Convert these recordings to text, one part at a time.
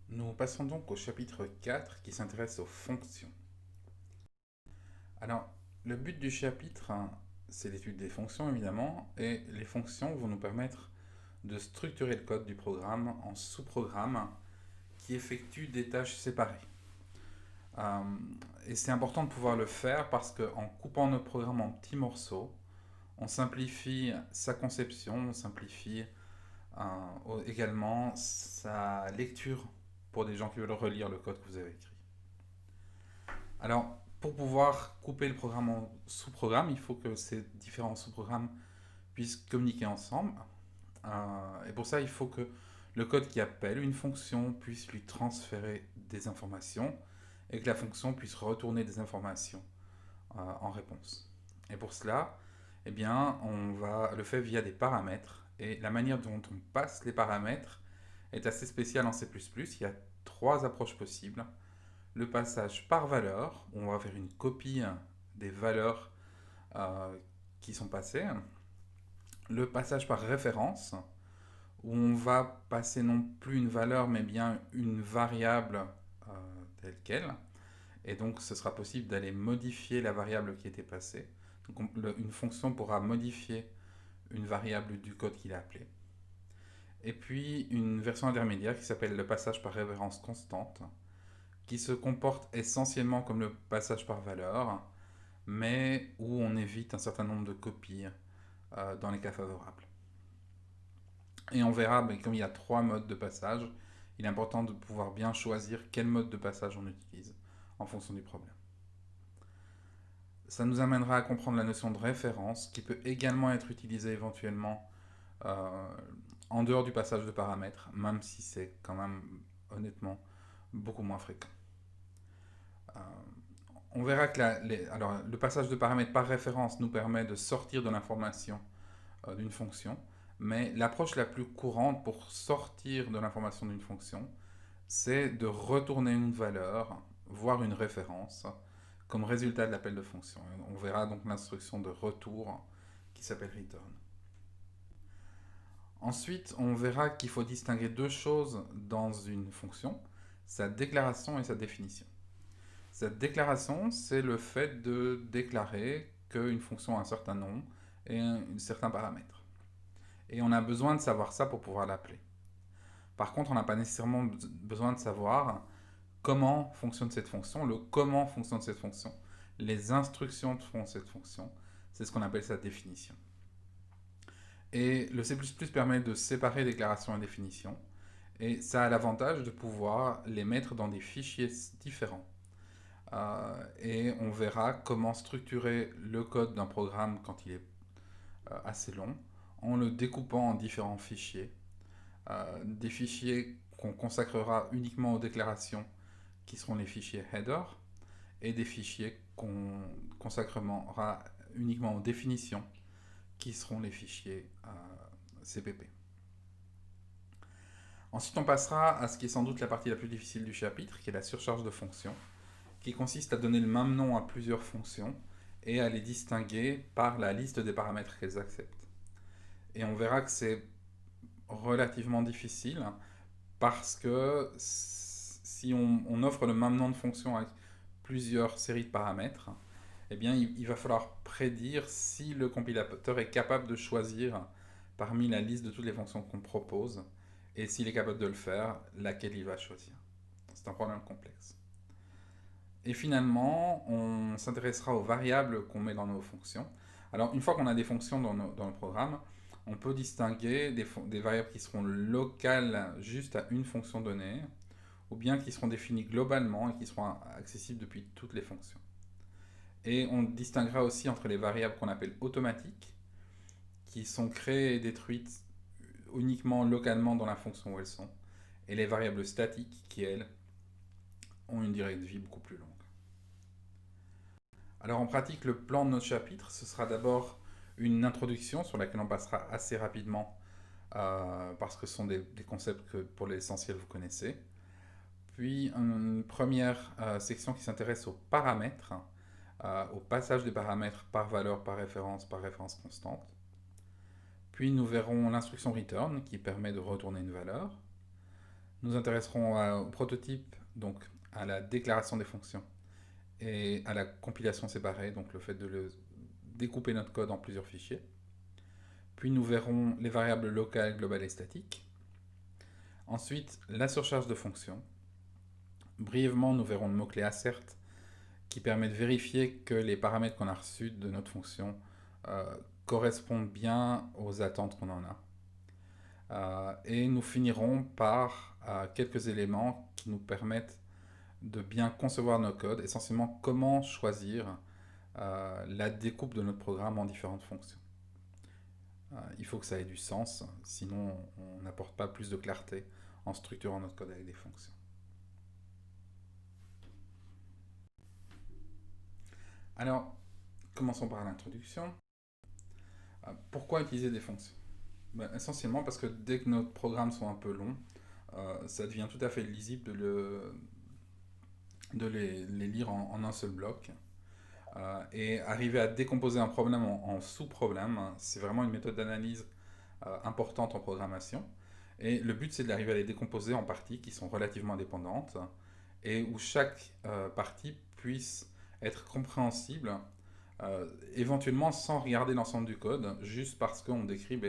Nous passons donc au chapitre 4 qui s'intéresse aux fonctions. Alors, le but du chapitre, c'est l'étude des fonctions évidemment, et les fonctions vont nous permettre de structurer le code du programme en sous-programmes qui effectuent des tâches séparées. Euh, et c'est important de pouvoir le faire parce qu'en coupant notre programme en petits morceaux, on simplifie sa conception, on simplifie également sa lecture pour des gens qui veulent relire le code que vous avez écrit. Alors, pour pouvoir couper le programme en sous-programmes, il faut que ces différents sous-programmes puissent communiquer ensemble. Et pour ça, il faut que le code qui appelle une fonction puisse lui transférer des informations et que la fonction puisse retourner des informations en réponse. Et pour cela, eh bien, on va le faire via des paramètres. Et la manière dont on passe les paramètres est assez spéciale en C++. Il y a trois approches possibles. Le passage par valeur, où on va faire une copie des valeurs euh, qui sont passées. Le passage par référence, où on va passer non plus une valeur, mais bien une variable euh, telle qu'elle. Et donc, ce sera possible d'aller modifier la variable qui était passée. Donc, une fonction pourra modifier une variable du code qu'il a appelé. Et puis, une version intermédiaire qui s'appelle le passage par référence constante, qui se comporte essentiellement comme le passage par valeur, mais où on évite un certain nombre de copies dans les cas favorables. Et on verra, mais comme il y a trois modes de passage, il est important de pouvoir bien choisir quel mode de passage on utilise en fonction du problème. Ça nous amènera à comprendre la notion de référence, qui peut également être utilisée éventuellement euh, en dehors du passage de paramètres, même si c'est quand même honnêtement beaucoup moins fréquent. Euh, on verra que alors, le passage de paramètres par référence nous permet de sortir de l'information d'une fonction, mais l'approche la plus courante pour sortir de l'information d'une fonction, c'est de retourner une valeur, voire une référence, comme résultat de l'appel de fonction. On verra donc l'instruction de retour qui s'appelle return. Ensuite, on verra qu'il faut distinguer deux choses dans une fonction, sa déclaration et sa définition. Cette déclaration, c'est le fait de déclarer qu'une fonction a un certain nom et un certain paramètre. Et on a besoin de savoir ça pour pouvoir l'appeler. Par contre, on n'a pas nécessairement besoin de savoir comment fonctionne cette fonction, le comment fonctionne cette fonction, les instructions de cette fonction. C'est ce qu'on appelle sa définition. Et le C++ permet de séparer déclaration et définition. Et ça a l'avantage de pouvoir les mettre dans des fichiers différents. Et on verra comment structurer le code d'un programme quand il est assez long, en le découpant en différents fichiers. Des fichiers qu'on consacrera uniquement aux déclarations, qui seront les fichiers header, et des fichiers qu'on consacrera uniquement aux définitions, qui seront les fichiers CPP. Ensuite, on passera à ce qui est sans doute la partie la plus difficile du chapitre, qui est la surcharge de fonctions, qui consiste à donner le même nom à plusieurs fonctions et à les distinguer par la liste des paramètres qu'elles acceptent. Et on verra que c'est relativement difficile parce que si on offre le même nom de fonction avec plusieurs séries de paramètres, eh bien, il va falloir prédire si le compilateur est capable de choisir parmi la liste de toutes les fonctions qu'on propose, et s'il est capable de le faire, laquelle il va choisir. C'est un problème complexe. Et finalement, on s'intéressera aux variables qu'on met dans nos fonctions. Alors, une fois qu'on a des fonctions dans le programme, on peut distinguer des variables qui seront locales juste à une fonction donnée, ou bien qui seront définies globalement et qui seront accessibles depuis toutes les fonctions. Et on distinguera aussi entre les variables qu'on appelle automatiques, qui sont créées et détruites uniquement localement dans la fonction où elles sont, et les variables statiques, qui elles ont une durée de vie beaucoup plus longue. Alors en pratique, le plan de notre chapitre, ce sera d'abord une introduction sur laquelle on passera assez rapidement parce que ce sont des concepts que pour l'essentiel vous connaissez. Puis une première section qui s'intéresse aux paramètres, au passage des paramètres par valeur, par référence constante. Puis nous verrons l'instruction return qui permet de retourner une valeur. Nous intéresserons au prototype, donc à la déclaration des fonctions et à la compilation séparée, donc le fait de découper notre code en plusieurs fichiers. Puis nous verrons les variables locales, globales et statiques. Ensuite, la surcharge de fonctions. Brièvement, nous verrons le mot-clé assert qui permet de vérifier que les paramètres qu'on a reçus de notre fonction correspondent bien aux attentes qu'on en a. Et nous finirons par quelques éléments qui nous permettent de bien concevoir nos codes, essentiellement comment choisir la découpe de notre programme en différentes fonctions. Il faut que ça ait du sens, sinon on n'apporte pas plus de clarté en structurant notre code avec des fonctions. Alors, commençons par l'introduction. Pourquoi utiliser des fonctions? Essentiellement parce que dès que nos programmes sont un peu longs, ça devient tout à fait lisible de les lire en un seul bloc. Et arriver à décomposer un problème en sous-problèmes, c'est vraiment une méthode d'analyse importante en programmation. Et le but, c'est d'arriver à les décomposer en parties qui sont relativement indépendantes et où chaque partie puisse être compréhensible, éventuellement sans regarder l'ensemble du code, juste parce qu'on décrit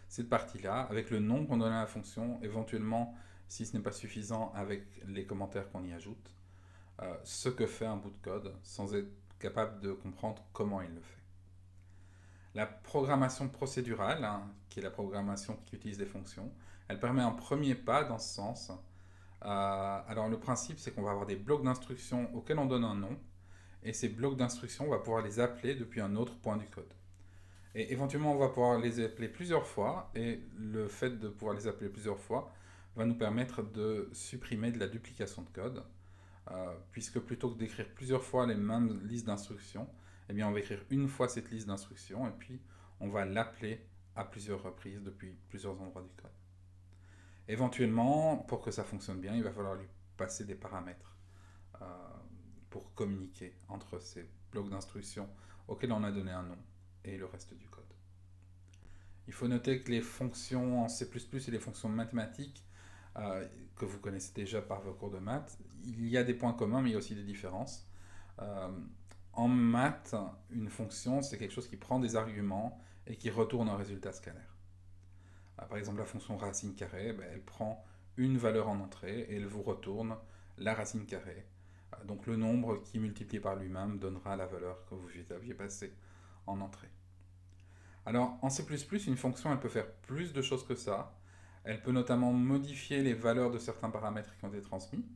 cette partie-là avec le nom qu'on donne à la fonction, éventuellement, si ce n'est pas suffisant, avec les commentaires qu'on y ajoute, ce que fait un bout de code, sans être capable de comprendre comment il le fait. La programmation procédurale, qui est la programmation qui utilise des fonctions, elle permet un premier pas dans ce sens. Alors le principe, c'est qu'on va avoir des blocs d'instructions auxquels on donne un nom, et ces blocs d'instructions, on va pouvoir les appeler depuis un autre point du code. Et éventuellement, on va pouvoir les appeler plusieurs fois, et le fait de pouvoir les appeler plusieurs fois va nous permettre de supprimer de la duplication de code, puisque plutôt que d'écrire plusieurs fois les mêmes listes d'instructions, eh bien on va écrire une fois cette liste d'instructions, et puis on va l'appeler à plusieurs reprises depuis plusieurs endroits du code. Éventuellement, pour que ça fonctionne bien, il va falloir lui passer des paramètres pour communiquer entre ces blocs d'instructions auxquels on a donné un nom et le reste du code. Il faut noter que les fonctions en C++ et les fonctions mathématiques, que vous connaissez déjà par vos cours de maths, il y a des points communs, mais il y a aussi des différences. En maths, une fonction, c'est quelque chose qui prend des arguments et qui retourne un résultat scalaire. Par exemple, la fonction racine carrée, elle prend une valeur en entrée et elle vous retourne la racine carrée. Donc le nombre qui multiplié par lui-même donnera la valeur que vous aviez passée en entrée. Alors en C++, une fonction, elle peut faire plus de choses que ça. Elle peut notamment modifier les valeurs de certains paramètres qui ont été transmis,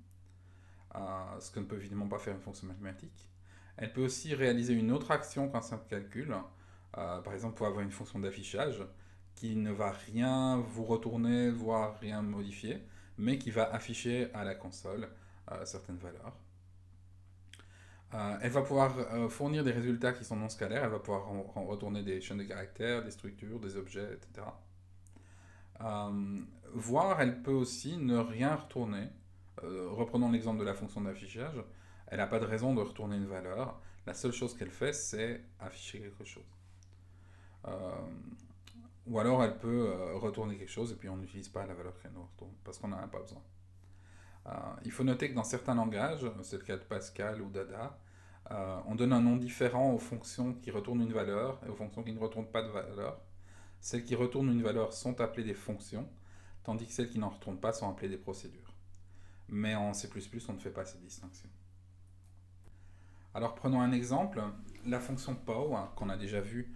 ce que ne peut évidemment pas faire une fonction mathématique. Elle peut aussi réaliser une autre action qu'un simple calcul. Par exemple, pour avoir une fonction d'affichage qui ne va rien vous retourner, voire rien modifier, mais qui va afficher à la console certaines valeurs. Elle va pouvoir fournir des résultats qui sont non scalaires, elle va pouvoir retourner des chaînes de caractères, des structures, des objets, etc. Voire elle peut aussi ne rien retourner. Reprenons l'exemple de la fonction d'affichage, elle n'a pas de raison de retourner une valeur, la seule chose qu'elle fait c'est afficher quelque chose. Ou alors elle peut retourner quelque chose et puis on n'utilise pas la valeur qu'elle nous retourne parce qu'on n'en a pas besoin. Il faut noter que dans certains langages, c'est le cas de Pascal ou Dada, on donne un nom différent aux fonctions qui retournent une valeur et aux fonctions qui ne retournent pas de valeur. Celles qui retournent une valeur sont appelées des fonctions, tandis que celles qui n'en retournent pas sont appelées des procédures. Mais en C++, on ne fait pas cette distinction. Alors prenons un exemple, la fonction POW, qu'on a déjà vue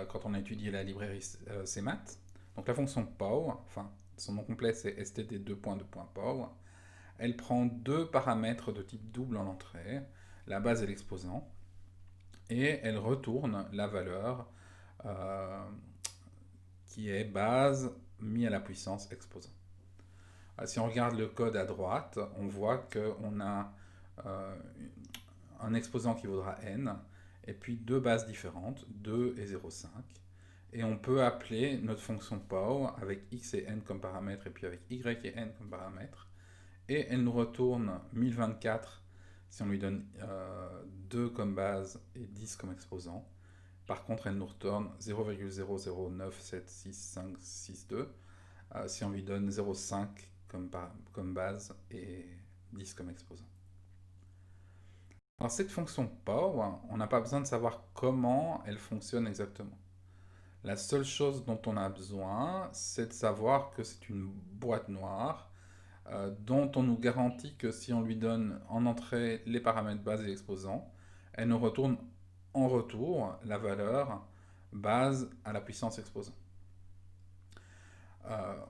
quand on a étudié la librairie CMath. Donc la fonction POW, enfin son nom complet c'est std2.2.pow, elle prend deux paramètres de type double en entrée, la base et l'exposant, et elle retourne la valeur qui est base mis à la puissance exposant. Si on regarde le code à droite, on voit qu'on a un exposant qui vaudra n, et puis deux bases différentes, 2 et 0,5. Et on peut appeler notre fonction POW avec x et n comme paramètres, et puis avec y et n comme paramètres. Et elle nous retourne 1024 si on lui donne 2 comme base et 10 comme exposant. Par contre, elle nous retourne 0,00976562 si on lui donne 0,5 comme base et 10 comme exposant. Alors cette fonction pow, on n'a pas besoin de savoir comment elle fonctionne exactement. La seule chose dont on a besoin, c'est de savoir que c'est une boîte noire dont on nous garantit que si on lui donne en entrée les paramètres base et exposant, elle nous retourne en retour la valeur base à la puissance exposant.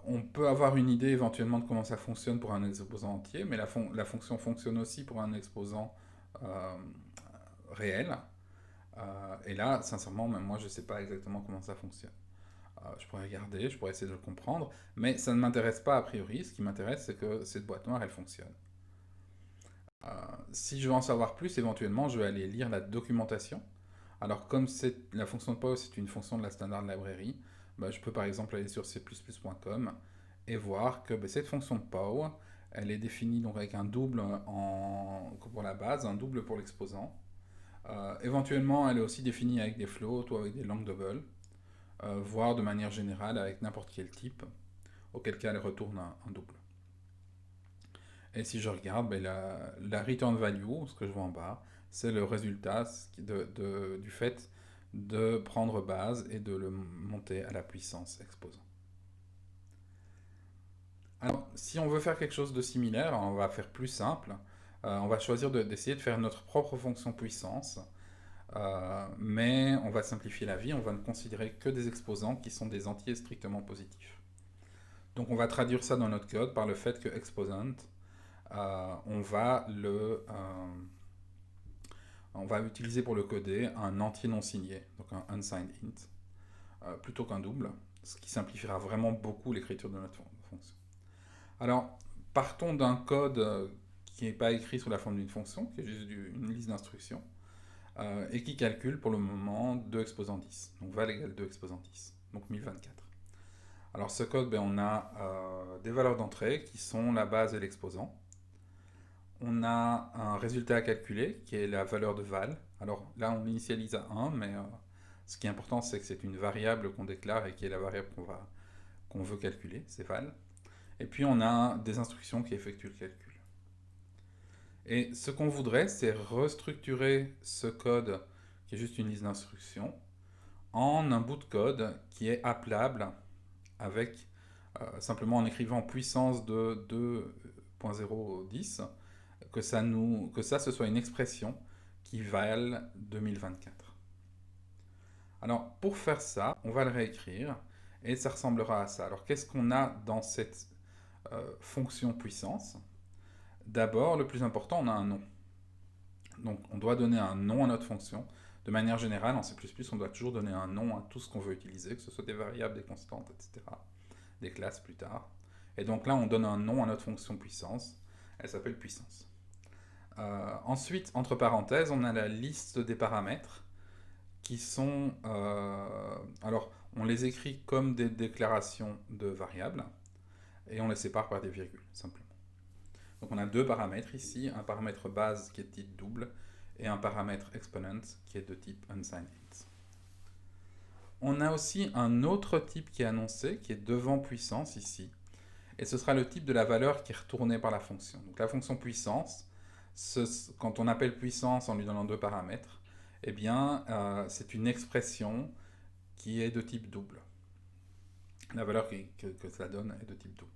On peut avoir une idée éventuellement de comment ça fonctionne pour un exposant entier, mais la fonction fonctionne aussi pour un exposant réel. Et là, sincèrement, même moi, je ne sais pas exactement comment ça fonctionne. Je pourrais regarder, je pourrais essayer de le comprendre, mais ça ne m'intéresse pas a priori. Ce qui m'intéresse, c'est que cette boîte noire, elle fonctionne. Si je veux en savoir plus, éventuellement, je vais aller lire la documentation. Alors, comme la fonction de pow, c'est une fonction de la standard library, bah, je peux par exemple aller sur c++.com et voir que bah, cette fonction de pow, elle est définie donc avec un double pour la base, un double pour l'exposant. Éventuellement, elle est aussi définie avec des floats ou avec des long double, voire de manière générale avec n'importe quel type, auquel cas elle retourne un double. Et si je regarde, ben la return value, ce que je vois en bas, c'est le résultat du fait de prendre base et de le monter à la puissance exposant. Alors, si on veut faire quelque chose de similaire, on va faire plus simple. On va choisir d'essayer de faire notre propre fonction puissance, mais on va simplifier la vie, on va ne considérer que des exposants qui sont des entiers strictement positifs. Donc on va traduire ça dans notre code par le fait que exposant, on va utiliser pour le coder un entier non signé, donc un unsigned int, plutôt qu'un double, ce qui simplifiera vraiment beaucoup l'écriture de notre fonction. Alors, partons d'un code qui n'est pas écrit sous la forme d'une fonction, qui est juste une liste d'instructions, et qui calcule pour le moment 2 exposant 10, donc val égale 2 exposant 10, donc 1024. Alors ce code, ben, on a des valeurs d'entrée qui sont la base et l'exposant. On a un résultat à calculer qui est la valeur de val. Alors là, on l'initialise à 1, mais ce qui est important, c'est que c'est une variable qu'on déclare et qui est la variable qu'on veut calculer, c'est val. Et puis on a des instructions qui effectuent le calcul. Et ce qu'on voudrait, c'est restructurer ce code, qui est juste une liste d'instructions, en un bout de code qui est appelable avec simplement en écrivant puissance de 2.010, que ça ce soit une expression qui vale 2024. Alors pour faire ça, on va le réécrire et ça ressemblera à ça. Alors qu'est-ce qu'on a dans cette fonction puissance? D'abord, le plus important, on a un nom. Donc on doit donner un nom à notre fonction. De manière générale, en C++, on doit toujours donner un nom à tout ce qu'on veut utiliser, que ce soit des variables, des constantes, etc. Des classes plus tard. Et donc là, on donne un nom à notre fonction puissance. Elle s'appelle puissance. Ensuite, entre parenthèses, on a la liste des paramètres qui sont... alors, on les écrit comme des déclarations de variables et on les sépare par des virgules, simplement. Donc on a deux paramètres ici, un paramètre base qui est de type double et un paramètre exponent qui est de type unsigned int. On a aussi un autre type qui est annoncé, qui est devant puissance ici, et ce sera le type de la valeur qui est retournée par la fonction. Donc la fonction puissance, quand on appelle puissance en lui donnant deux paramètres, eh bien c'est une expression qui est de type double. La valeur que ça donne est de type double.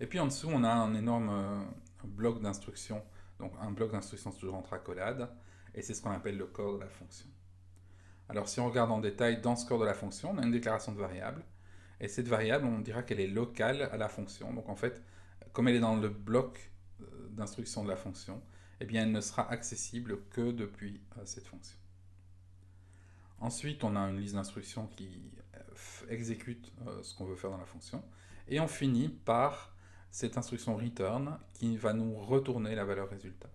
Et puis en dessous, on a un énorme bloc d'instructions. Donc un bloc d'instructions toujours entre accolades, et c'est ce qu'on appelle le corps de la fonction. Alors si on regarde en détail dans ce corps de la fonction, on a une déclaration de variable, et cette variable, on dira qu'elle est locale à la fonction. Donc en fait, comme elle est dans le bloc d'instructions de la fonction, eh bien elle ne sera accessible que depuis cette fonction. Ensuite, on a une liste d'instructions qui exécute ce qu'on veut faire dans la fonction, et on finit par cette instruction return qui va nous retourner la valeur résultat.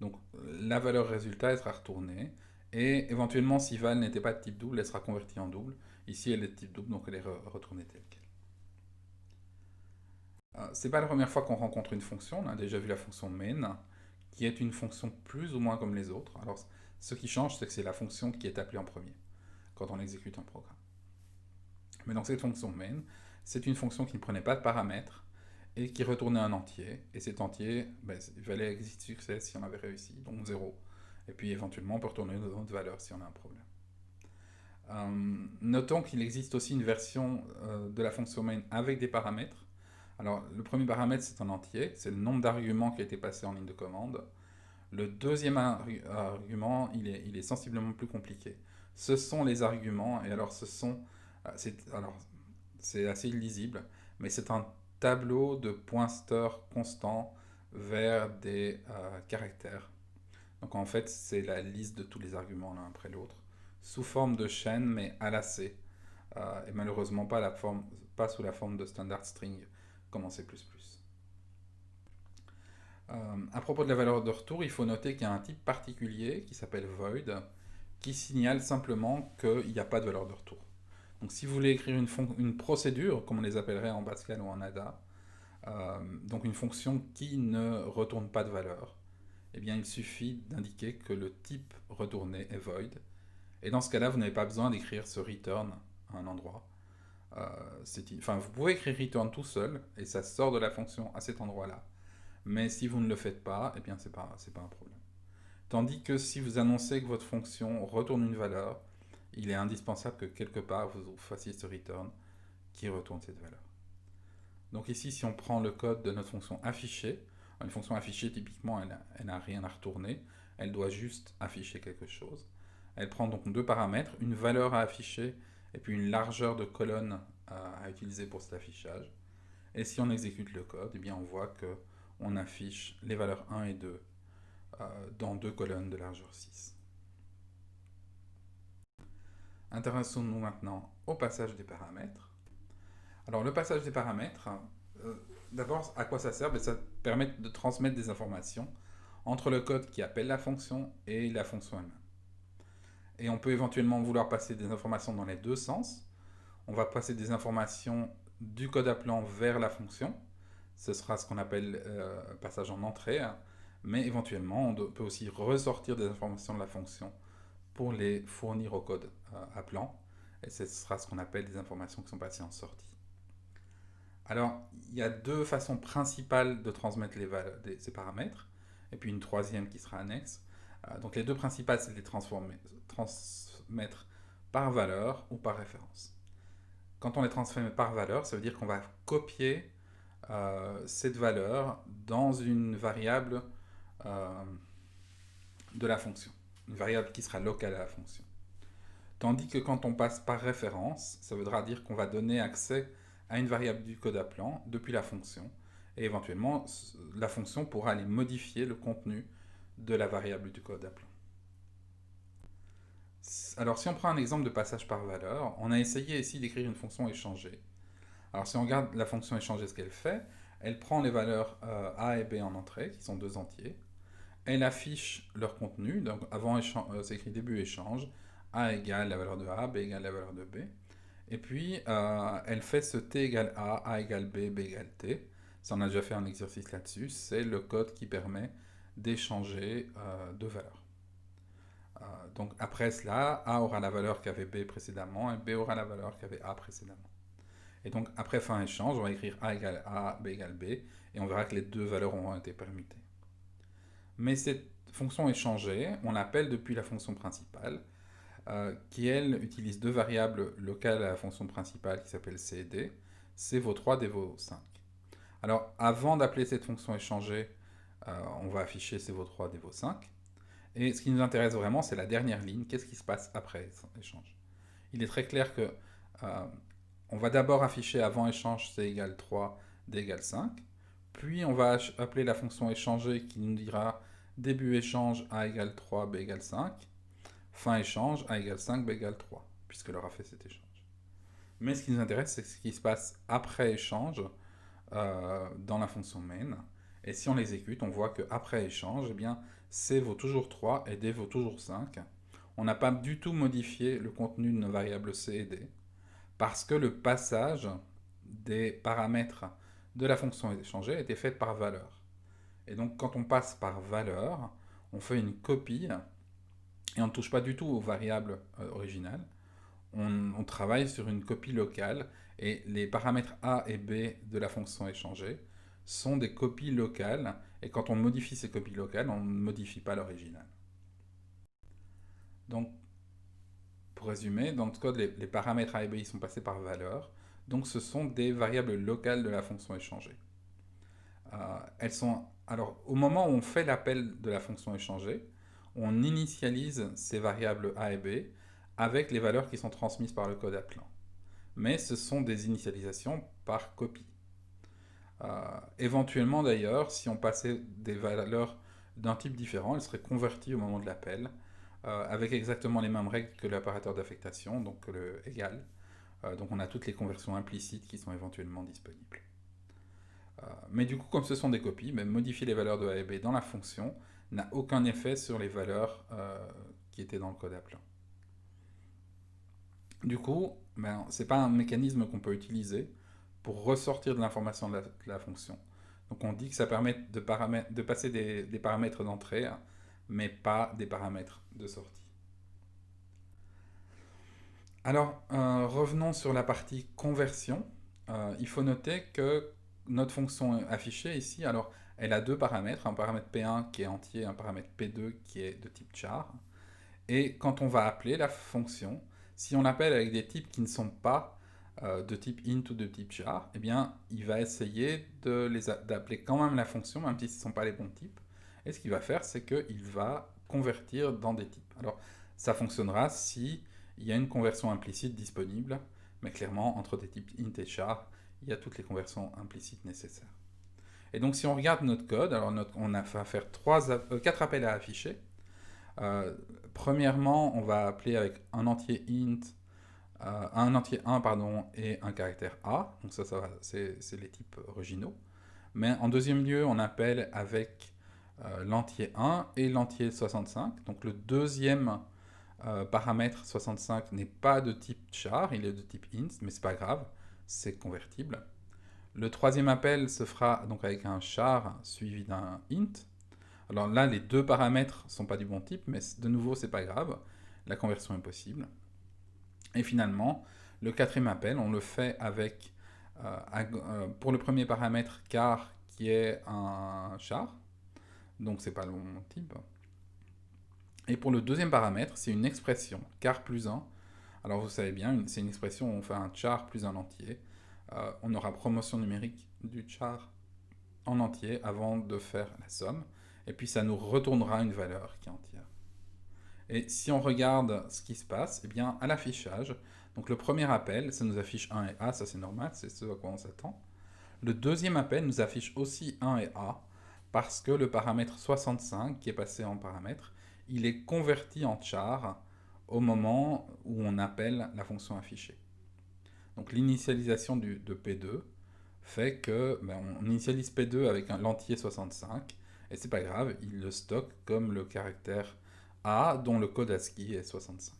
Donc la valeur résultat, elle sera retournée, et éventuellement, si val n'était pas de type double, elle sera convertie en double. Ici, elle est de type double, donc elle est retournée telle qu'elle. C'est pas la première fois qu'on rencontre une fonction, on a déjà vu la fonction main, qui est une fonction plus ou moins comme les autres. Alors, ce qui change, c'est que c'est la fonction qui est appelée en premier, quand on exécute un programme. Mais dans cette fonction main, c'est une fonction qui ne prenait pas de paramètres, et qui retournait un entier. Et cet entier, ben, il valait exit success si on avait réussi, donc 0. Et puis éventuellement, on peut retourner une autre valeur si on a un problème. Notons qu'il existe aussi une version de la fonction main avec des paramètres. Alors, le premier paramètre, c'est un entier, c'est le nombre d'arguments qui a été passé en ligne de commande. Le deuxième argument, il est sensiblement plus compliqué. Ce sont les arguments, et alors c'est assez illisible, mais c'est un tableau de pointeurs constants vers des caractères. Donc en fait, c'est la liste de tous les arguments l'un après l'autre, sous forme de chaîne, mais à lacet, et malheureusement pas sous la forme de standard string, comme en C++. À propos de la valeur de retour, il faut noter qu'il y a un type particulier qui s'appelle void, qui signale simplement qu'il n'y a pas de valeur de retour. Donc si vous voulez écrire une procédure, comme on les appellerait en Pascal ou en Ada, donc une fonction qui ne retourne pas de valeur, eh bien il suffit d'indiquer que le type retourné est void. Et dans ce cas-là, vous n'avez pas besoin d'écrire ce return à un endroit. Vous pouvez écrire return tout seul, et ça sort de la fonction à cet endroit-là. Mais si vous ne le faites pas, eh bien c'est pas un problème. Tandis que si vous annoncez que votre fonction retourne une valeur, il est indispensable que quelque part vous fassiez ce return qui retourne cette valeur. Donc ici, si on prend le code de notre fonction affichée, une fonction affichée, typiquement, elle n'a rien à retourner, elle doit juste afficher quelque chose. Elle prend donc deux paramètres, une valeur à afficher et puis une largeur de colonne à utiliser pour cet affichage. Et si on exécute le code, eh bien on voit qu'on affiche les valeurs 1 et 2 dans deux colonnes de largeur 6. Intéressons-nous maintenant au passage des paramètres. Alors le passage des paramètres, d'abord à quoi ça sert? Ça permet de transmettre des informations entre le code qui appelle la fonction et la fonction elle-même. Et on peut éventuellement vouloir passer des informations dans les deux sens. On va passer des informations du code appelant vers la fonction. Ce sera ce qu'on appelle passage en entrée. Mais éventuellement, on peut aussi ressortir des informations de la fonction pour les fournir au code appelant. Et ce sera ce qu'on appelle des informations qui sont passées en sortie. Alors, il y a deux façons principales de transmettre ces paramètres, et puis une troisième qui sera annexe. Donc les deux principales, c'est de les transmettre par valeur ou par référence. Quand on les transmet par valeur, ça veut dire qu'on va copier cette valeur dans une variable de la fonction, une variable qui sera locale à la fonction. Tandis que quand on passe par référence, ça voudra dire qu'on va donner accès à une variable du code appelant depuis la fonction, et éventuellement la fonction pourra aller modifier le contenu de la variable du code appelant. Alors si on prend un exemple de passage par valeur, on a essayé ici d'écrire une fonction échangée. Alors si on regarde la fonction échangée, ce qu'elle fait, elle prend les valeurs A et B en entrée, qui sont deux entiers, elle affiche leur contenu, donc avant c'est écrit début échange, A égale la valeur de A, B égale la valeur de B, et puis elle fait ce T égale A égale B, B égale T. Ça, on a déjà fait un exercice là-dessus, c'est le code qui permet d'échanger deux valeurs. Donc après cela, A aura la valeur qu'avait B précédemment, et B aura la valeur qu'avait A précédemment. Et donc après fin échange, on va écrire A égale A, B égale B, et on verra que les deux valeurs auront été permutées. Mais cette fonction échangée, on l'appelle depuis la fonction principale, qui elle utilise deux variables locales à la fonction principale qui s'appelle C et D, CV3, DV5. Alors avant d'appeler cette fonction échangée, on va afficher CV3, DV5. Et ce qui nous intéresse vraiment, c'est la dernière ligne. Qu'est-ce qui se passe après échange? Il est très clair que on va d'abord afficher avant échange C égale 3, D égale 5. Puis on va appeler la fonction échangée qui nous dira début échange A égale 3, B égale 5. Fin échange A égale 5, B égale 3, puisqu'elle aura fait cet échange. Mais ce qui nous intéresse, c'est ce qui se passe après échange dans la fonction main. Et si on l'exécute, on voit qu'après échange, eh bien, C vaut toujours 3 et D vaut toujours 5. On n'a pas du tout modifié le contenu de nos variables C et D, parce que le passage des paramètres de la fonction échangée a été fait par valeur. Et donc quand on passe par valeur, on fait une copie, et on ne touche pas du tout aux variables originales. On travaille sur une copie locale, et les paramètres A et B de la fonction échangée sont des copies locales, et quand on modifie ces copies locales, on ne modifie pas l'original. Donc, pour résumer, dans notre code, les paramètres A et B ils sont passés par valeur, donc ce sont des variables locales de la fonction échangée. Alors, au moment où on fait l'appel de la fonction échangée, on initialise ces variables A et B avec les valeurs qui sont transmises par le code appelant. Mais ce sont des initialisations par copie. Éventuellement d'ailleurs, si on passait des valeurs d'un type différent, elles seraient converties au moment de l'appel, avec exactement les mêmes règles que l'opérateur d'affectation, donc le égal. Donc on a toutes les conversions implicites qui sont éventuellement disponibles. Mais du coup, comme ce sont des copies, même modifier les valeurs de A et B dans la fonction n'a aucun effet sur les valeurs qui étaient dans le code appelant. Du coup, ce n'est pas un mécanisme qu'on peut utiliser pour ressortir de l'information de la fonction. Donc on dit que ça permet de passer des paramètres d'entrée, mais pas des paramètres de sortie. Alors, revenons sur la partie conversion. Il faut noter que notre fonction affichée ici, alors, elle a deux paramètres, un paramètre P1 qui est entier, un paramètre P2 qui est de type char. Et quand on va appeler la fonction, si on l'appelle avec des types qui ne sont pas de type int ou de type char, eh bien, il va essayer d'appeler quand même la fonction, même si ce ne sont pas les bons types. Et ce qu'il va faire, c'est qu'il va convertir dans des types. Alors, ça fonctionnera si il y a une conversion implicite disponible, mais clairement, entre des types int et char, il y a toutes les conversions implicites nécessaires. Et donc, si on regarde notre code, alors on a fait faire 4 appels à afficher. Premièrement, on va appeler avec un entier int, un entier 1 pardon, et un caractère A. Donc ça c'est les types originaux. Mais en deuxième lieu, on appelle avec l'entier 1 et l'entier 65. Donc le deuxième paramètre 65 n'est pas de type char, il est de type int, mais c'est pas grave, c'est convertible. Le troisième appel se fera donc avec un char suivi d'un int. Alors là, les deux paramètres ne sont pas du bon type, mais de nouveau, c'est pas grave. La conversion est possible. Et finalement, le quatrième appel, on le fait avec, pour le premier paramètre, car qui est un char. Donc c'est pas le bon type. Et pour le deuxième paramètre, c'est une expression, car plus 1. Alors vous savez bien, c'est une expression où on fait un char plus un entier. On aura promotion numérique du char en entier avant de faire la somme. Et puis ça nous retournera une valeur qui est entière. Et si on regarde ce qui se passe, eh bien à l'affichage, donc le premier appel, ça nous affiche 1 et A, ça c'est normal, c'est ce à quoi on s'attend. Le deuxième appel nous affiche aussi 1 et A, parce que le paramètre 65, qui est passé en paramètre, il est converti en char au moment où on appelle la fonction affichée. Donc l'initialisation de P2 fait que on initialise P2 avec l'entier 65, et c'est pas grave, il le stocke comme le caractère A dont le code ASCII est 65.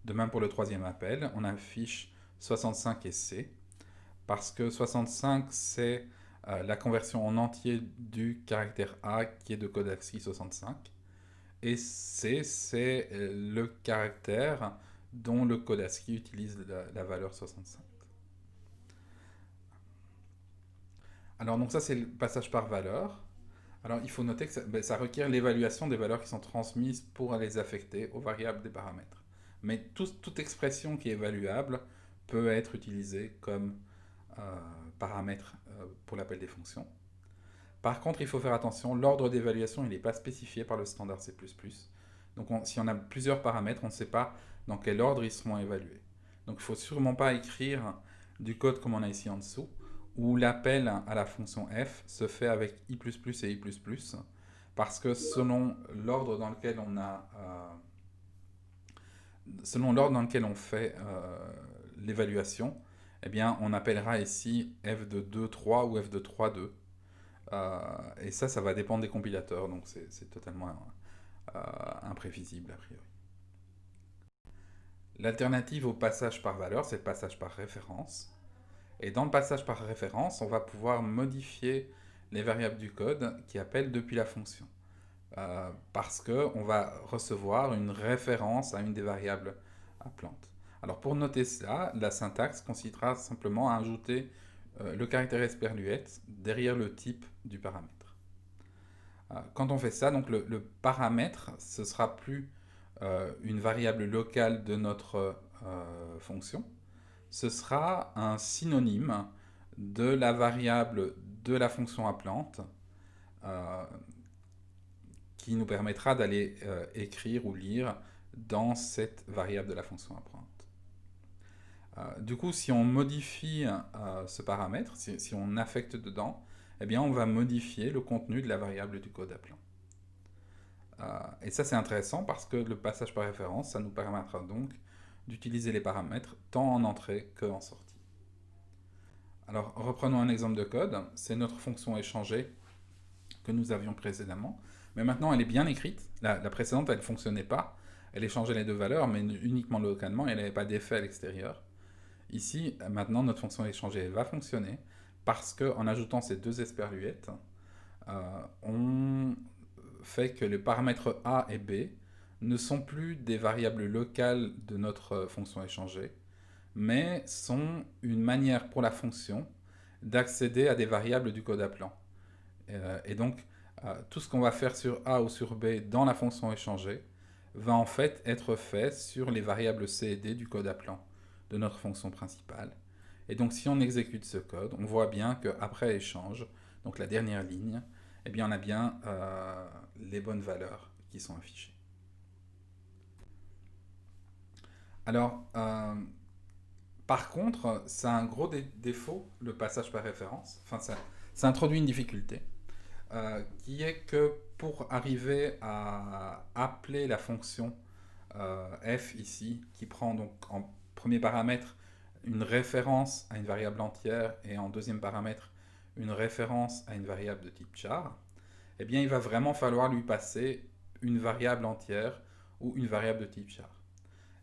De même pour le troisième appel, on affiche 65 et C, parce que 65 c'est la conversion en entier du caractère A qui est de code ASCII 65, et C c'est le caractère dont le code ASCII utilise la valeur 65. Alors donc ça c'est le passage par valeur. Alors il faut noter que ça requiert l'évaluation des valeurs qui sont transmises pour les affecter aux variables des paramètres. Mais toute expression qui est évaluable peut être utilisée comme paramètre pour l'appel des fonctions. Par contre, il faut faire attention, l'ordre d'évaluation n'est pas spécifié par le standard C++. Donc si on a plusieurs paramètres, on ne sait pas dans quel ordre ils seront évalués. Donc il ne faut sûrement pas écrire du code comme on a ici en dessous, où l'appel à la fonction f se fait avec i++ et i++, parce que selon l'ordre dans lequel on fait l'évaluation, eh bien, on appellera ici f de 2.3 ou f de 3.2. Et ça va dépendre des compilateurs, donc c'est totalement imprévisible a priori. L'alternative au passage par valeur, c'est le passage par référence. Et dans le passage par référence, on va pouvoir modifier les variables du code qui appellent depuis la fonction. Parce qu'on va recevoir une référence à une des variables appelantes. Alors pour noter cela, la syntaxe consistera simplement à ajouter le caractère esperluette derrière le type du paramètre. Quand on fait ça, donc le paramètre, ce sera plus une variable locale de notre fonction, ce sera un synonyme de la variable de la fonction appelante euh, qui nous permettra d'aller écrire ou lire dans cette variable de la fonction appelante. Du coup, si on modifie ce paramètre, si on affecte dedans, eh bien, on va modifier le contenu de la variable du code appelant. Et ça, c'est intéressant parce que le passage par référence, ça nous permettra donc d'utiliser les paramètres tant en entrée qu'en sortie. Alors, reprenons un exemple de code. C'est notre fonction échangée que nous avions précédemment. Mais maintenant, elle est bien écrite. La précédente, elle ne fonctionnait pas. Elle échangeait les deux valeurs, mais uniquement localement, et elle n'avait pas d'effet à l'extérieur. Ici, maintenant, notre fonction échangée elle va fonctionner parce qu'en ajoutant ces deux esperluettes, on fait que les paramètres A et B ne sont plus des variables locales de notre fonction échangée, mais sont une manière pour la fonction d'accéder à des variables du code appelant. Et donc, tout ce qu'on va faire sur A ou sur B dans la fonction échangée va en fait être fait sur les variables C et D du code appelant de notre fonction principale. Et donc, si on exécute ce code, on voit bien qu'après échange, donc la dernière ligne, eh bien, on a bien les bonnes valeurs qui sont affichées. Alors, par contre, ça a un gros défaut, le passage par référence. Enfin, ça introduit une difficulté, qui est que pour arriver à appeler la fonction f ici, qui prend donc en premier paramètre une référence à une variable entière et en deuxième paramètre une référence à une variable de type char, eh bien il va vraiment falloir lui passer une variable entière ou une variable de type char.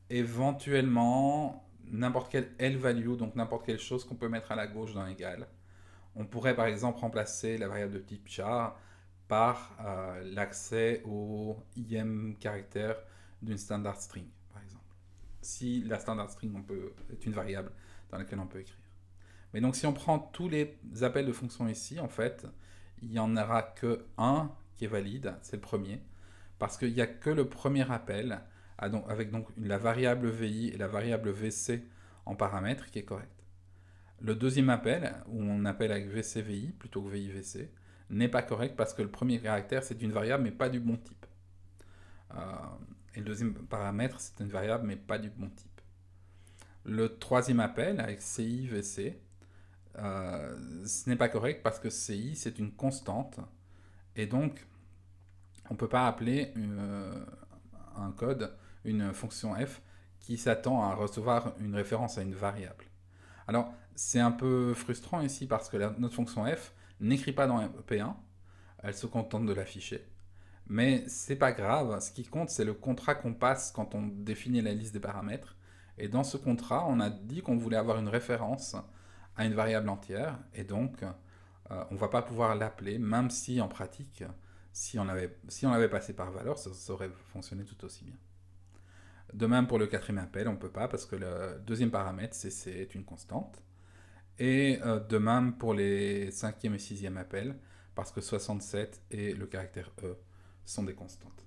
Éventuellement, n'importe quelle L value, donc n'importe quelle chose qu'on peut mettre à la gauche dans égal. On pourrait par exemple remplacer la variable de type char par l'accès au IM caractère d'une standard string, par exemple. Si la standard string est une variable dans laquelle on peut écrire. Mais donc si on prend tous les appels de fonction ici, en fait, il n'y en aura que un qui est valide, c'est le premier, parce qu'il n'y a que le premier appel avec donc la variable VI et la variable VC en paramètre qui est correct. Le deuxième appel, où on appelle avec VCVI plutôt que VIVC, n'est pas correct parce que le premier caractère c'est une variable mais pas du bon type. Et le deuxième paramètre c'est une variable mais pas du bon type. Le troisième appel avec CI-VC, ce n'est pas correct parce que CI c'est une constante et donc on ne peut pas appeler un code, une fonction f qui s'attend à recevoir une référence à une variable. Alors, c'est un peu frustrant ici parce que notre fonction f n'écrit pas dans P1, elle se contente de l'afficher. Mais c'est pas grave, ce qui compte c'est le contrat qu'on passe quand on définit la liste des paramètres. Et dans ce contrat, on a dit qu'on voulait avoir une référence à une variable entière, et donc on ne va pas pouvoir l'appeler, même si en pratique, si on l'avait passé par valeur, ça aurait fonctionné tout aussi bien. De même pour le quatrième appel, on ne peut pas parce que le deuxième paramètre, CC, est une constante. Et de même pour les cinquième et sixième appels, parce que 67 et le caractère E sont des constantes.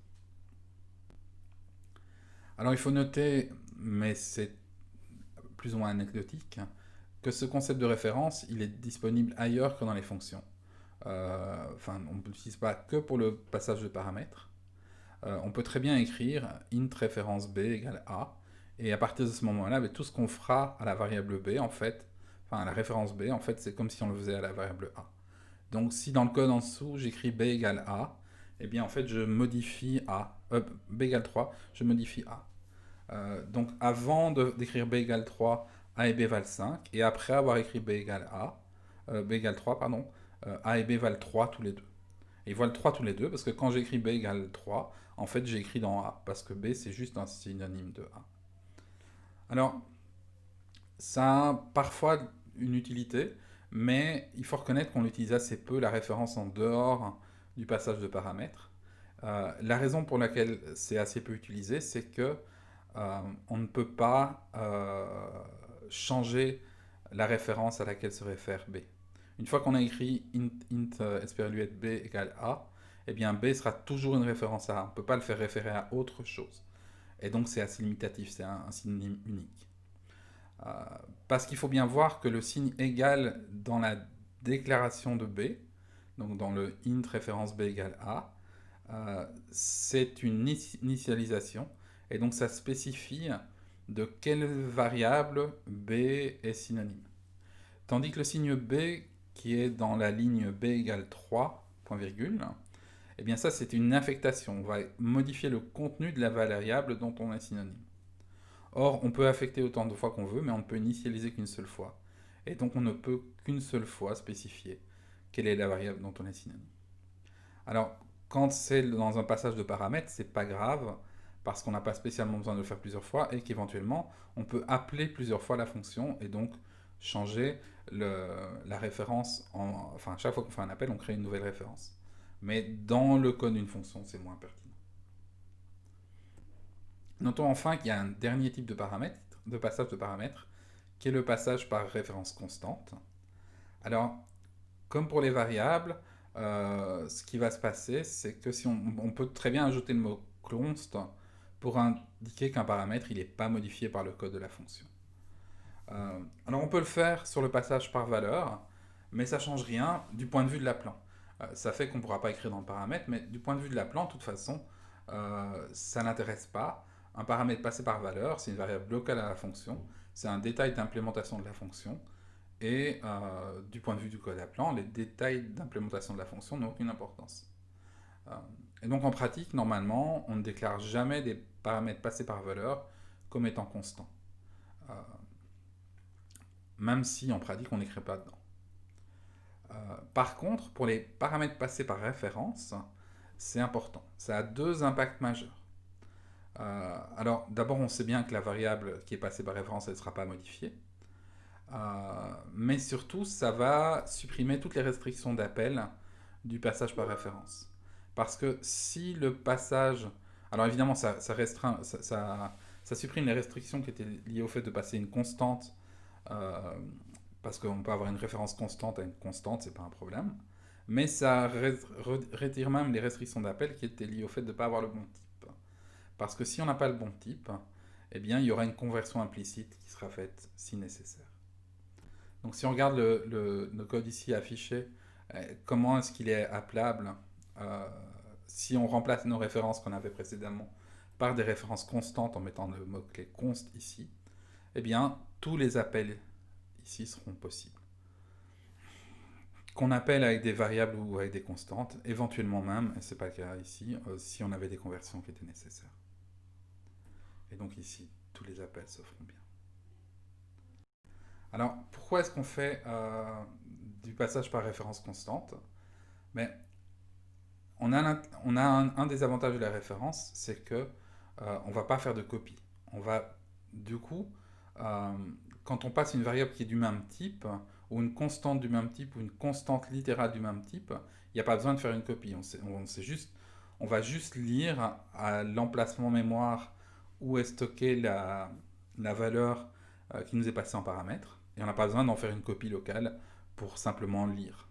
Alors il faut noter, mais c'est plus ou moins anecdotique, que ce concept de référence, il est disponible ailleurs que dans les fonctions. Enfin, on ne l'utilise pas que pour le passage de paramètres. On peut très bien écrire int référence b égale a, et à partir de ce moment-là, tout ce qu'on fera à la variable b, en fait, enfin à la référence b, en fait, c'est comme si on le faisait à la variable a. Donc si dans le code en dessous, j'écris b égale a, eh bien en fait, je modifie a, b égale 3, je modifie a. Donc avant d'écrire b égale 3, a et b valent 5, et après avoir écrit b égale 3, pardon, a et b valent 3 tous les deux. Et ils valent 3 tous les deux, parce que quand j'écris b égale 3, en fait j'ai écrit dans a, parce que b c'est juste un synonyme de a. Alors, ça a parfois une utilité, mais il faut reconnaître qu'on utilise assez peu la référence en dehors du passage de paramètres. La raison pour laquelle c'est assez peu utilisé, c'est que on ne peut pas changer la référence à laquelle se réfère B. Une fois qu'on a écrit int SPRLUET B égale A, eh bien B sera toujours une référence à A. On ne peut pas le faire référer à autre chose. Et donc c'est assez limitatif, c'est un synonyme unique. Parce qu'il faut bien voir que le signe égal dans la déclaration de B, donc dans le int référence B égale A, c'est une initialisation, et donc ça spécifie de quelle variable B est synonyme. Tandis que le signe B, qui est dans la ligne B égale 3, point virgule, eh bien ça c'est une affectation. On va modifier le contenu de la variable dont on est synonyme. Or, on peut affecter autant de fois qu'on veut, mais on ne peut initialiser qu'une seule fois. Et donc on ne peut qu'une seule fois spécifier quelle est la variable dont on est synonyme. Alors, quand c'est dans un passage de paramètres, c'est pas grave, parce qu'on n'a pas spécialement besoin de le faire plusieurs fois, et qu'éventuellement, on peut appeler plusieurs fois la fonction, et donc changer la référence, enfin, chaque fois qu'on fait un appel, on crée une nouvelle référence. Mais dans le code d'une fonction, c'est moins pertinent. Notons enfin qu'il y a un dernier type de passage de paramètres, qui est le passage par référence constante. Alors, comme pour les variables, ce qui va se passer, c'est que si on peut très bien ajouter le mot const pour indiquer qu'un paramètre n'est pas modifié par le code de la fonction. Alors on peut le faire sur le passage par valeur, mais ça ne change rien du point de vue de l'appelant. Ça fait qu'on ne pourra pas écrire dans le paramètre, mais du point de vue de l'appelant, de toute façon, ça n'intéresse pas. Un paramètre passé par valeur, c'est une variable locale à la fonction, c'est un détail d'implémentation de la fonction, et du point de vue du code appelant, les détails d'implémentation de la fonction n'ont aucune importance. Et donc en pratique, normalement, on ne déclare jamais des paramètres passés par valeur comme étant constants. Même si en pratique, on n'écrit pas dedans. Par contre, pour les paramètres passés par référence, c'est important. Ça a deux impacts majeurs. Alors, d'abord, on sait bien que la variable qui est passée par référence, elle ne sera pas modifiée. Mais surtout, ça va supprimer toutes les restrictions d'appel du passage par référence. Parce que si le passage... Alors évidemment, ça supprime les restrictions qui étaient liées au fait de passer une constante, parce qu'on peut avoir une référence constante à une constante, c'est pas un problème. Mais ça retire même les restrictions d'appel qui étaient liées au fait de ne pas avoir le bon type. Parce que si on n'a pas le bon type, eh bien, il y aura une conversion implicite qui sera faite si nécessaire. Donc si on regarde le code ici affiché, comment est-ce qu'il est appelable si on remplace nos références qu'on avait précédemment par des références constantes en mettant le mot-clé const ici, eh bien, tous les appels ici seront possibles. Qu'on appelle avec des variables ou avec des constantes, éventuellement même, et ce n'est pas le cas ici, si on avait des conversions qui étaient nécessaires. Et donc ici, tous les appels se feront bien. Alors, pourquoi est-ce qu'on fait du passage par référence constante? Mais on a un des avantages de la référence, c'est que on ne va pas faire de copie. On va, du coup, quand on passe une variable qui est du même type, ou une constante du même type, ou une constante littérale du même type, il n'y a pas besoin de faire une copie. On va juste lire à l'emplacement mémoire où est stockée la valeur qui nous est passée en paramètre, et on n'a pas besoin d'en faire une copie locale pour simplement lire.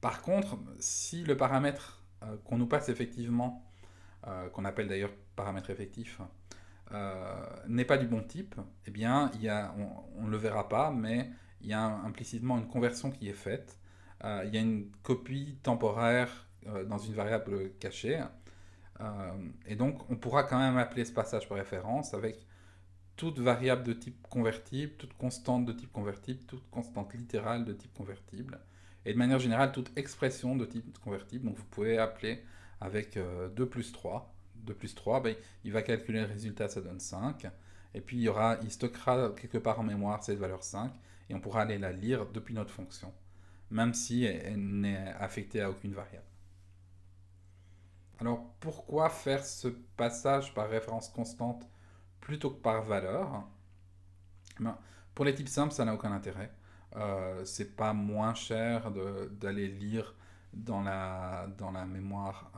Par contre, si le paramètre qu'on nous passe effectivement, qu'on appelle d'ailleurs paramètre effectif, n'est pas du bon type, eh bien, on ne le verra pas, mais il y a implicitement une conversion qui est faite. Il y a une copie temporaire dans une variable cachée. Et donc, on pourra quand même appeler ce passage par référence avec toute variable de type convertible, toute constante de type convertible, toute constante littérale de type convertible, et de manière générale, toute expression de type convertible. Donc vous pouvez appeler avec 2 plus 3. 2 plus 3, ben, il va calculer le résultat, ça donne 5. Et puis il stockera quelque part en mémoire cette valeur 5, et on pourra aller la lire depuis notre fonction, même si elle n'est affectée à aucune variable. Alors pourquoi faire ce passage par référence constante plutôt que par valeur? Ben, pour les types simples, ça n'a aucun intérêt. C'est pas moins cher d'aller lire dans la mémoire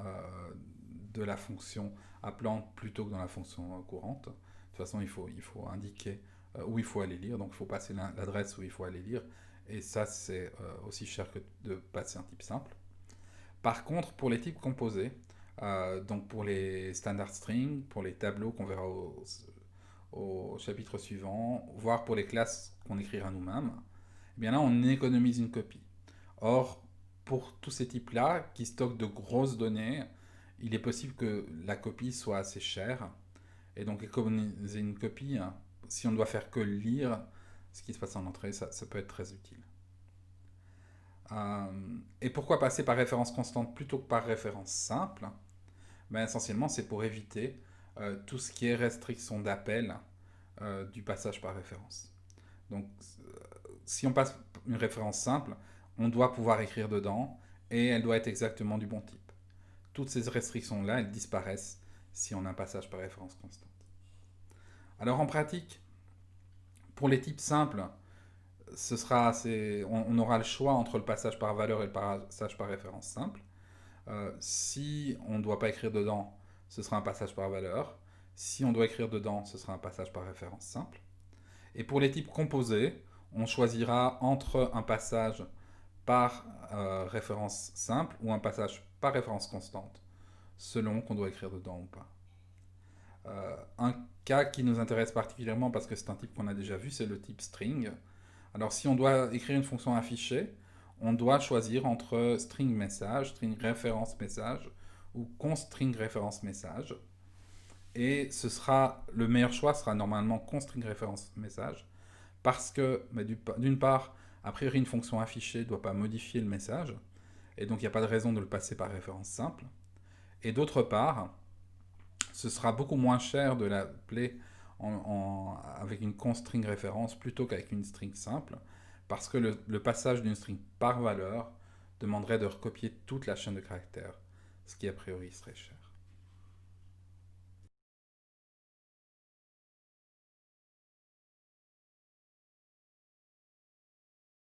de la fonction appelante plutôt que dans la fonction courante. De toute façon, il faut indiquer où il faut aller lire, donc il faut passer l'adresse où il faut aller lire, et ça c'est aussi cher que de passer un type simple. Par contre, pour les types composés, donc pour les standard strings, pour les tableaux qu'on verra au chapitre suivant, voire pour les classes qu'on écrira nous-mêmes, eh bien là on économise une copie. Or, pour tous ces types-là, qui stockent de grosses données, il est possible que la copie soit assez chère. Et donc économiser une copie, hein, si on ne doit faire que lire ce qui se passe en entrée, ça peut être très utile. Et pourquoi passer par référence constante plutôt que par référence simple? Ben, essentiellement, c'est pour éviter tout ce qui est restriction d'appel du passage par référence. Donc, si on passe une référence simple, on doit pouvoir écrire dedans et elle doit être exactement du bon type. Toutes ces restrictions-là, elles disparaissent si on a un passage par référence constante. Alors en pratique, pour les types simples, on aura le choix entre le passage par valeur et le passage par référence simple. Si on ne doit pas écrire dedans, ce sera un passage par valeur. Si on doit écrire dedans, ce sera un passage par référence simple. Et pour les types composés, on choisira entre un passage par référence simple ou un passage par référence constante, selon qu'on doit écrire dedans ou pas. Un cas qui nous intéresse particulièrement parce que c'est un type qu'on a déjà vu, c'est le type string. Alors si on doit écrire une fonction affichée, on doit choisir entre string message, string référence message ou constring référence message. Et le meilleur choix sera normalement constring référence message parce que d'une part, a priori une fonction affichée ne doit pas modifier le message et donc il n'y a pas de raison de le passer par référence simple. Et d'autre part, ce sera beaucoup moins cher de l'appeler avec une constring référence plutôt qu'avec une string simple, parce que le passage d'une string par valeur demanderait de recopier toute la chaîne de caractères, ce qui a priori serait cher.